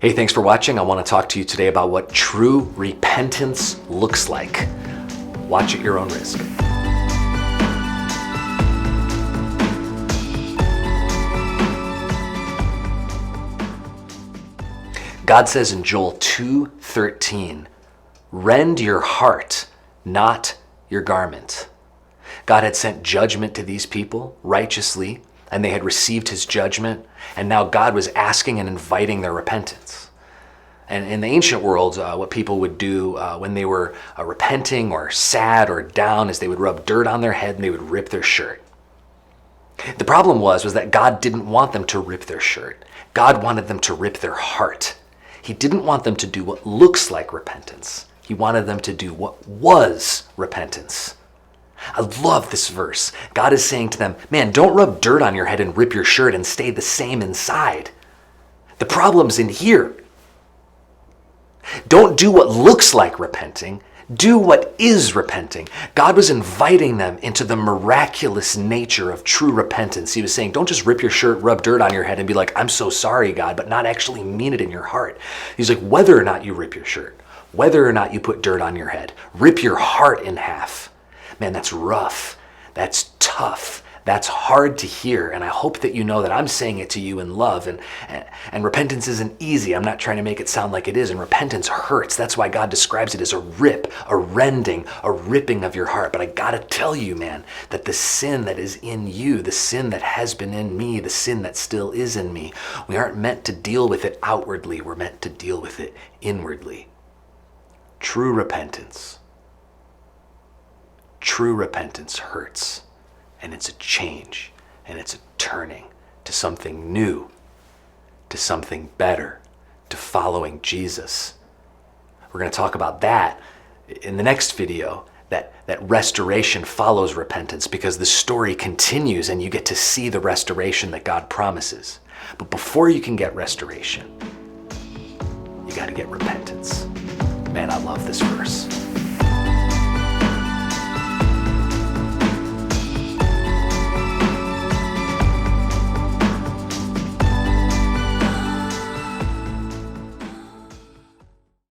Hey, thanks for watching. I want to talk to you today about what true repentance looks like. Watch at your own risk. God says in Joel 2:13, "Rend your heart, not your garment." God had sent judgment to these people righteously, and they had received his judgment, and now God was asking and inviting their repentance. And in the ancient world, what people would do when they were repenting or sad or down is they would rub dirt on their head and they would rip their shirt. The problem was that God didn't want them to rip their shirt. God wanted them to rip their heart. He didn't want them to do what looks like repentance. He wanted them to do what was repentance. I love this verse. God is saying to them, man, don't rub dirt on your head and rip your shirt and stay the same inside. The problem's in here. Don't do what looks like repenting. Do what is repenting. God was inviting them into the miraculous nature of true repentance. He was saying, don't just rip your shirt, rub dirt on your head and be like, I'm so sorry, God, but not actually mean it in your heart. He's like, whether or not you rip your shirt, whether or not you put dirt on your head, rip your heart in half. Man, that's rough. That's tough. That's hard to hear. And I hope that you know that I'm saying it to you in love. And repentance isn't easy. I'm not trying to make it sound like it is. And repentance hurts. That's why God describes it as a rip, a rending, a ripping of your heart. But I got to tell you, man, that the sin that is in you, the sin that has been in me, the sin that still is in me, we aren't meant to deal with it outwardly. We're meant to deal with it inwardly. True repentance hurts, and it's a change, and it's a turning to something new, to something better, to following Jesus. We're going to talk about that in the next video, that restoration follows repentance, because the story continues and you get to see the restoration that God promises. But before you can get restoration, you got to get repentance. Man, I love this verse.